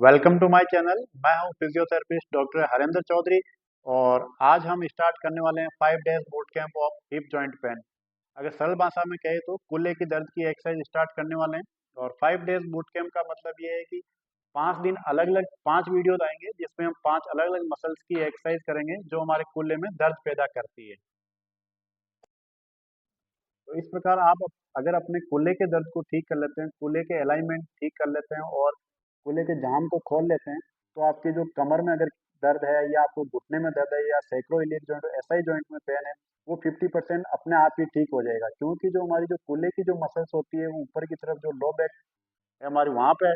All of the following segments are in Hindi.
Welcome to my channel. मैं हूं फिजियोथेरेपिस्ट डॉक्टर हरेंद्र चौधरी। और आज हम स्टार्ट करने वाले हैं 5 days boot camp of hip joint pain. अगर सरल भाषा में कहे तो कूल्हे की दर्द की एक्सरसाइज स्टार्ट करने वाले हैं। और 5 डेज बूट कैंप का मतलब ये है कि 5 दिन अलग अलग 5 वीडियोज आएंगे जिसमें हम 5 अलग अलग मसल्स की एक्सरसाइज करेंगे जो हमारे कूल्हे में दर्द पैदा करती है। तो इस प्रकार आप अगर अपने कूल्हे के दर्द को ठीक कर लेते हैं, कूल्हे के अलाइनमेंट ठीक कर लेते हैं और कूल्हे के जाम को खोल लेते हैं, तो आपकी जो कमर में अगर दर्द है या आपको घुटने में दर्द है या सैक्रोइलियक जॉइंट एसआई जॉइंट में पेन है, वो 50% अपने आप ही ठीक हो जाएगा। क्योंकि जो हमारी जो कूल्हे की जो मसल्स होती है वो ऊपर की तरफ जो लो बैक है हमारी वहाँ पे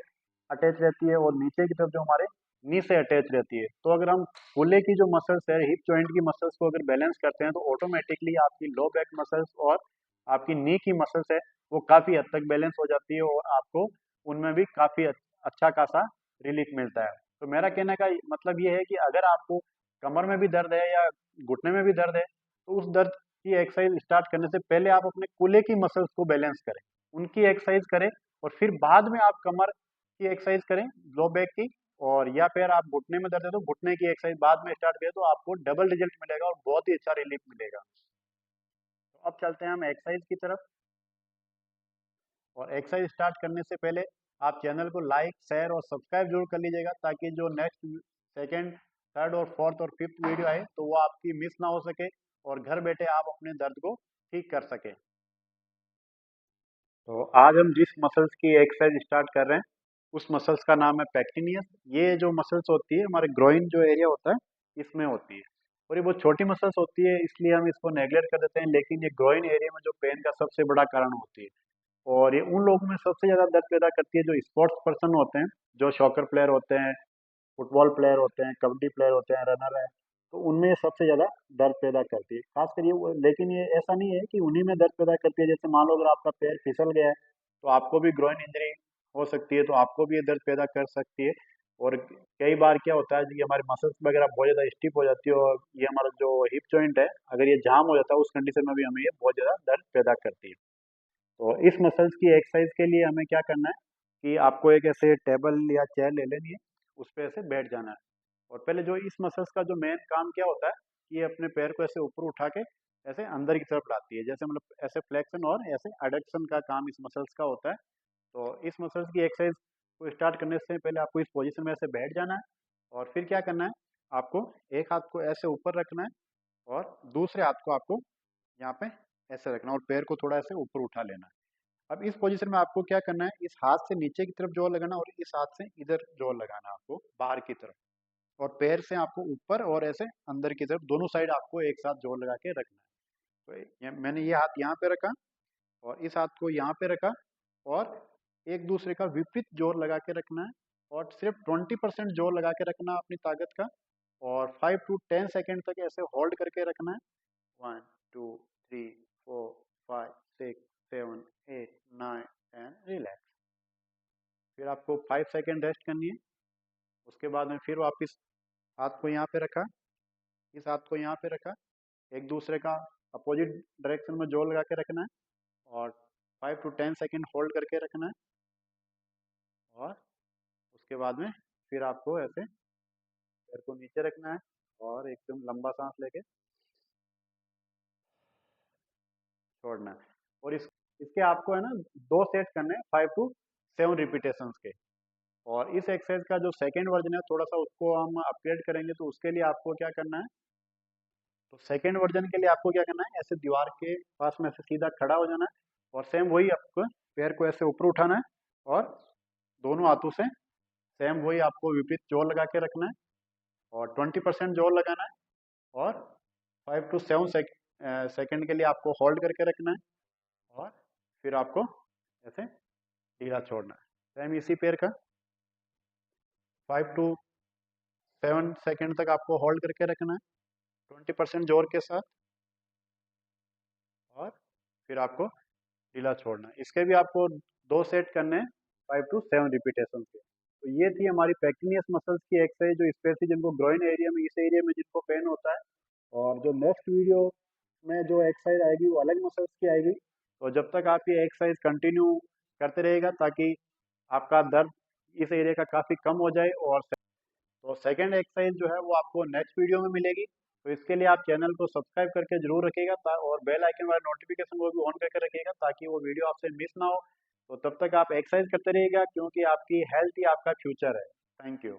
अटैच रहती है और नीचे की तरफ जो हमारे नी से अटैच रहती है। तो अगर हम कूल्हे की जो मसल्स है, हिप जॉइंट की मसल्स को अगर बैलेंस करते हैं तो ऑटोमेटिकली आपकी लो बैक मसल्स और आपकी नी की मसल्स है वो काफ़ी हद तक बैलेंस हो जाती है और आपको उनमें भी काफ़ी अच्छा खासा रिलीफ मिलता है। तो मेरा कहने का मतलब ये है कि अगर आपको कमर में भी दर्द है या घुटने में भी दर्द है, तो उस दर्द की एक्सरसाइज स्टार्ट करने से पहले आप अपने कूल्हे की मसल्स को बैलेंस करें, उनकी एक्सरसाइज करें। और फिर बाद में आप कमर की एक्सरसाइज करें, लो बैक की। और या फिर आप घुटने में दर्द है तो घुटने की एक्सरसाइज बाद में स्टार्ट करें, तो आपको डबल रिजल्ट मिलेगा और बहुत ही अच्छा रिलीफ मिलेगा। तो अब चलते हैं हम एक्सरसाइज की तरफ। और एक्सरसाइज स्टार्ट करने से पहले आप चैनल को लाइक शेयर और सब्सक्राइब जरूर कर लीजिएगा, ताकि जो नेक्स्ट सेकेंड थर्ड और फोर्थ और फिफ्थ वीडियो आए तो वो आपकी मिस ना हो सके और घर बैठे आप अपने दर्द को ठीक कर सके। तो आज हम जिस मसल्स की एक्सरसाइज स्टार्ट कर रहे हैं उस मसल्स का नाम है पेक्टिनियस। ये जो मसल्स होती है हमारे ग्रोइन जो एरिया होता है इसमें होती है। और ये बहुत छोटी मसल्स होती है इसलिए हम इसको नेग्लेक्ट कर देते हैं, लेकिन ये ग्रोइन एरिया में जो पेन का सबसे बड़ा कारण होती है। और ये उन लोगों में सबसे ज़्यादा दर्द पैदा करती है जो स्पोर्ट्स पर्सन होते हैं, जो सॉकर प्लेयर होते हैं, फुटबॉल प्लेयर होते हैं, कबड्डी प्लेयर होते हैं, रनर है। तो उनमें ये सबसे ज़्यादा दर्द पैदा करती है, खासकर ये लेकिन ये ऐसा नहीं है कि उन्हीं में दर्द पैदा करती है। जैसे मान लो अगर आपका पैर फिसल गया है तो आपको भी ग्रोइन इंजरी हो सकती है, तो आपको भी ये दर्द पैदा कर सकती है। और कई बार क्या होता है कि हमारी मसल्स वगैरह बहुत ज़्यादा स्टिफ हो जाती है और ये हमारा जो हिप जॉइंट है अगर ये जाम हो जाता है उस कंडीशन में भी हमें ये बहुत ज़्यादा दर्द पैदा करती है। तो इस मसल्स की एक्सरसाइज के लिए हमें क्या करना है कि आपको एक ऐसे टेबल या चेयर ले लेनी है, उस पर ऐसे बैठ जाना है। और पहले जो इस मसल्स का जो मेन काम क्या होता है कि ये अपने पैर को ऐसे ऊपर उठा के ऐसे अंदर की तरफ लाती है, जैसे मतलब ऐसे फ्लेक्शन और ऐसे एडक्शन का काम इस मसल्स का होता है। तो इस मसल्स की एक्सरसाइज को स्टार्ट करने से पहले आपको इस पोजीशन में ऐसे बैठ जाना है। और फिर क्या करना है, आपको एक हाथ को ऐसे ऊपर रखना है और दूसरे हाथ को आपको यहाँ पे ऐसे रखना है और पैर को थोड़ा ऐसे ऊपर उठा लेना है। अब इस पोजीशन में आपको क्या करना है, इस हाथ से नीचे की तरफ जोर लगाना और इस हाथ से इधर जोर लगाना है आपको बाहर की तरफ। और पैर से आपको ऊपर और ऐसे अंदर की तरफ दोनों साइड आपको एक साथ जोर लगा के रखना है। तो मैंने ये हाथ यहाँ पे रखा और इस हाथ को यहाँ पे रखा और एक दूसरे का विपरीत जोर लगा के रखना है। और सिर्फ 20% जोर लगा के रखना है अपनी ताकत का। और 5 to 10 सेकेंड तक ऐसे होल्ड करके रखना है। 1 2 3 4 5 6 7 8 9 10, रिलैक्स। फिर आपको 5 सेकेंड रेस्ट करनी है। उसके बाद में फिर वापस हाथ को यहाँ पे रखा, इस हाथ को यहाँ पे रखा, एक दूसरे का अपोजिट डायरेक्शन में जोर लगा के रखना है और 5 to 10 सेकेंड होल्ड करके रखना है। और उसके बाद में फिर आपको ऐसे पैर को नीचे रखना है और एकदम लंबा सांस लेके छोड़ना है। और इसके आपको है ना 2 सेट करने हैं 5 to 7 रिपीटेशंस के। और इस एक्सरसाइज का जो सेकेंड वर्जन है थोड़ा सा उसको हम अपग्रेड करेंगे, तो उसके लिए आपको क्या करना है, तो सेकेंड वर्जन के लिए आपको क्या करना है, ऐसे दीवार के पास में ऐसे सीधा खड़ा हो जाना है और सेम वही आपको पैर को ऐसे ऊपर उठाना है और दोनों हाथों से सेम वही आपको विपरीत जोर लगा के रखना है और 20% जोर लगाना है। और 5 to 7 सेकेंड के लिए आपको होल्ड करके रखना है और फिर आपको ऐसे ढीला छोड़ना है। सेम इसी पैर का 5 to 7 सेकेंड तक आपको होल्ड करके रखना है 20% जोर के साथ और फिर आपको ढीला छोड़ना है। इसके भी आपको 2 सेट करने हैं 5 to 7 रिपीटेशन के। तो ये थी हमारी पेक्टिनियस मसल्स की एक्सरसाइज, जो स्पेशली जिनको ग्रोइन एरिया में इस एरिया में जिनको पेन होता है। और जो नेक्स्ट वीडियो में जो एक्सरसाइज आएगी वो अलग मसल्स की आएगी। तो जब तक आप ये एक्सरसाइज कंटिन्यू करते रहेगा ताकि आपका दर्द इस एरिया का काफ़ी कम हो जाए। और तो सेकंड एक्सरसाइज जो है वो आपको नेक्स्ट वीडियो में मिलेगी। तो इसके लिए आप चैनल को सब्सक्राइब करके जरूर रखिएगा और बेल आइकन वाला नोटिफिकेशन को भी ऑन करके रखिएगा ताकि वो वीडियो आपसे मिस ना हो। तो तब तक आप एक्सरसाइज करते रहिएगा क्योंकि आपकी हेल्थ ही आपका फ्यूचर है। Thank you.